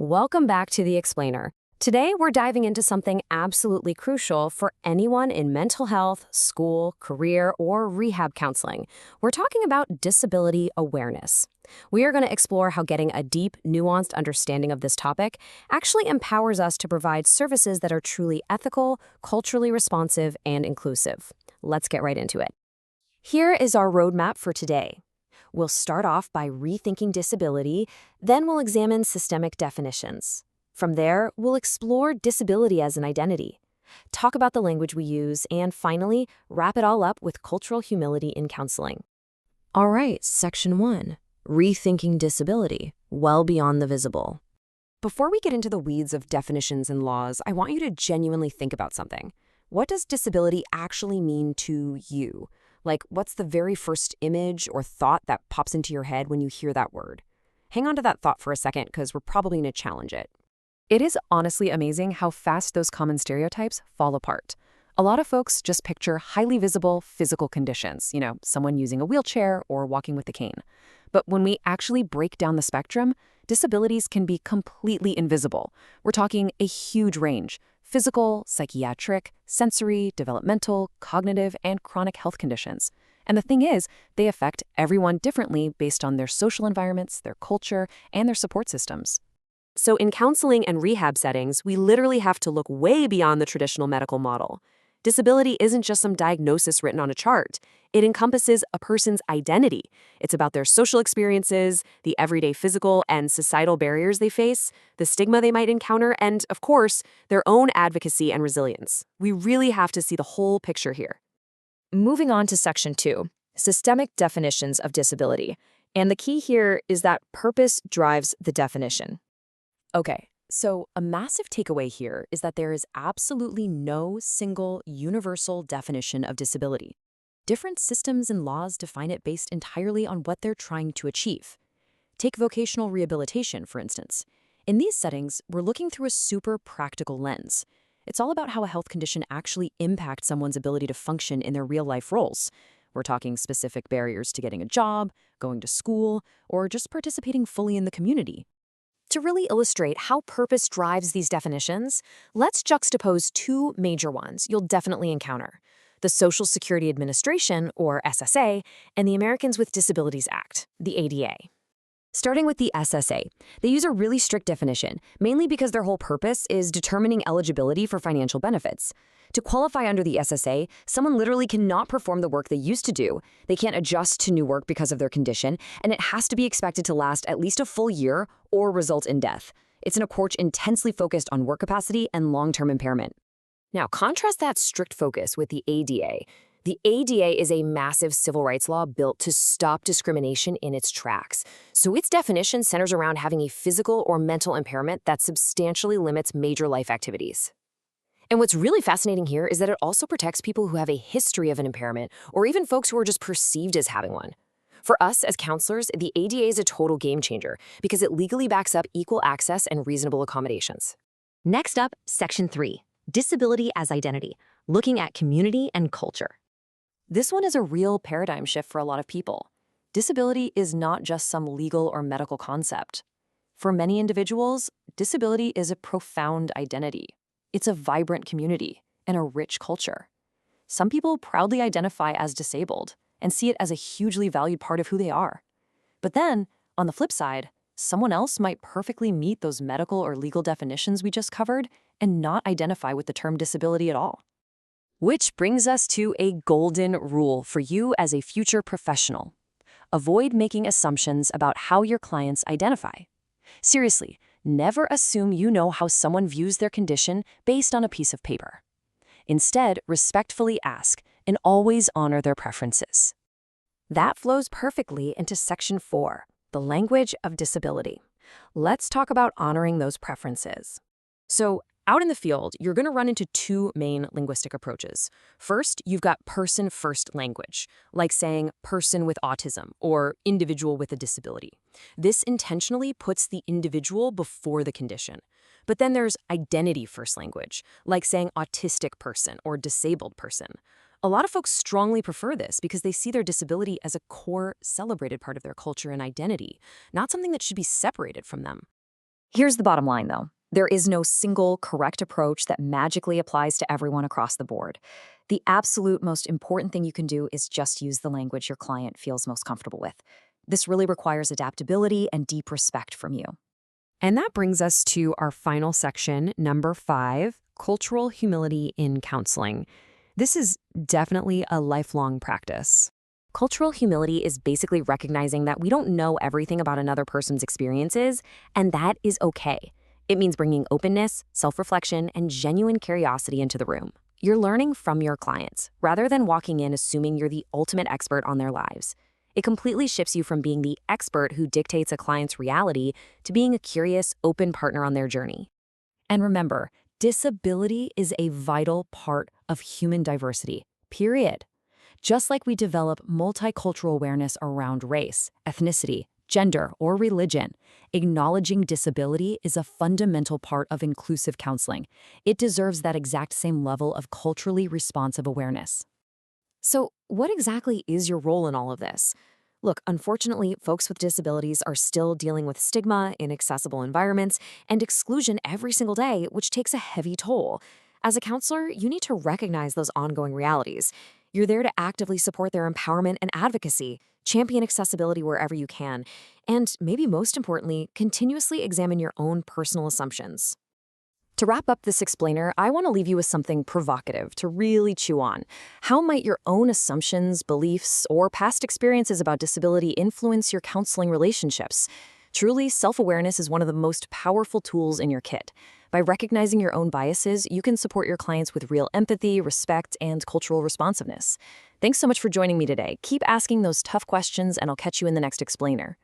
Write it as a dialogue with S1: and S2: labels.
S1: Welcome back to The Explainer. Today, we're diving into something absolutely crucial for anyone in mental health, school, career, or rehab counseling. We're talking about disability awareness. We are going to explore how getting a deep, nuanced understanding of this topic actually empowers us to provide services that are truly ethical, culturally responsive, and inclusive. Let's get right into it. Here is our roadmap for today. We'll start off by rethinking disability, then we'll examine systemic definitions. From there, we'll explore disability as an identity, talk about the language we use, and finally, wrap it all up with cultural humility in counseling. All right, Section 1, Rethinking Disability, Well Beyond the Visible. Before we get into the weeds of definitions and laws, I want you to genuinely think about something. What does disability actually mean to you? Like, what's the very first image or thought that pops into your head when you hear that word? Hang on to that thought for a second, because we're probably going to challenge it. It is honestly amazing how fast those common stereotypes fall apart. A lot of folks just picture highly visible physical conditions, someone using a wheelchair or walking with a cane. But when we actually break down the spectrum, disabilities can be completely invisible. We're talking a huge range: physical, psychiatric, sensory, developmental, cognitive, and chronic health conditions. And the thing is, they affect everyone differently based on their social environments, their culture, and their support systems. So in counseling and rehab settings, we literally have to look way beyond the traditional medical model. Disability isn't just some diagnosis written on a chart. It encompasses a person's identity. It's about their social experiences, the everyday physical and societal barriers they face, the stigma they might encounter, and, of course, their own advocacy and resilience. We really have to see the whole picture here. Moving on to Section 2, Systemic Definitions of Disability. And the key here is that purpose drives the definition. Okay, so a massive takeaway here is that there is absolutely no single universal definition of disability. Different systems and laws define it based entirely on what they're trying to achieve. Take vocational rehabilitation, for instance. In these settings, we're looking through a super practical lens. It's all about how a health condition actually impacts someone's ability to function in their real-life roles. We're talking specific barriers to getting a job, going to school, or just participating fully in the community. To really illustrate how purpose drives these definitions, let's juxtapose two major ones you'll definitely encounter: the Social Security Administration, or SSA, and the Americans with Disabilities Act, the ADA. Starting with the SSA, they use a really strict definition, mainly because their whole purpose is determining eligibility for financial benefits. To qualify under the SSA, someone literally cannot perform the work they used to do, they can't adjust to new work because of their condition, and it has to be expected to last at least a full year or result in death. It's an approach intensely focused on work capacity and long-term impairment. Now, contrast that strict focus with the ADA. The ADA is a massive civil rights law built to stop discrimination in its tracks. So its definition centers around having a physical or mental impairment that substantially limits major life activities. And what's really fascinating here is that it also protects people who have a history of an impairment, or even folks who are just perceived as having one. For us as counselors, the ADA is a total game changer because it legally backs up equal access and reasonable accommodations. Next up, Section 3, Disability as Identity, looking at community and culture. This one is a real paradigm shift for a lot of people. Disability is not just some legal or medical concept. For many individuals, disability is a profound identity. It's a vibrant community and a rich culture. Some people proudly identify as disabled and see it as a hugely valued part of who they are. But then, on the flip side, someone else might perfectly meet those medical or legal definitions we just covered and not identify with the term disability at all. Which brings us to a golden rule for you as a future professional. Avoid making assumptions about how your clients identify. Seriously, never assume you know how someone views their condition based on a piece of paper. Instead, respectfully ask and always honor their preferences. That flows perfectly into Section 4, the language of disability. Let's talk about honoring those preferences. So, out in the field, you're going to run into two main linguistic approaches. First, you've got person-first language, like saying person with autism or individual with a disability. This intentionally puts the individual before the condition. But then there's identity-first language, like saying autistic person or disabled person. A lot of folks strongly prefer this because they see their disability as a core, celebrated part of their culture and identity, not something that should be separated from them.
S2: Here's the bottom line, though. There is no single correct approach that magically applies to everyone across the board. The absolute most important thing you can do is just use the language your client feels most comfortable with. This really requires adaptability and deep respect from you.
S1: And that brings us to our final section, number 5, cultural humility in counseling. This is definitely a lifelong practice. Cultural humility is basically recognizing that we don't know everything about another person's experiences, and that is okay. It means bringing openness, self-reflection, and genuine curiosity into the room. You're learning from your clients, rather than walking in assuming you're the ultimate expert on their lives. It completely shifts you from being the expert who dictates a client's reality to being a curious, open partner on their journey.
S2: And remember, disability is a vital part of human diversity, period. Just like we develop multicultural awareness around race, ethnicity, gender, or religion, acknowledging disability is a fundamental part of inclusive counseling. It deserves that exact same level of culturally responsive awareness.
S1: So, what exactly is your role in all of this? Look, unfortunately, folks with disabilities are still dealing with stigma, inaccessible environments, and exclusion every single day, which takes a heavy toll. As a counselor, you need to recognize those ongoing realities. You're there to actively support their empowerment and advocacy, champion accessibility wherever you can, and maybe most importantly, continuously examine your own personal assumptions. To wrap up this explainer, I want to leave you with something provocative to really chew on. How might your own assumptions, beliefs, or past experiences about disability influence your counseling relationships? Truly, self-awareness is one of the most powerful tools in your kit. By recognizing your own biases, you can support your clients with real empathy, respect, and cultural responsiveness. Thanks so much for joining me today. Keep asking those tough questions, and I'll catch you in the next explainer.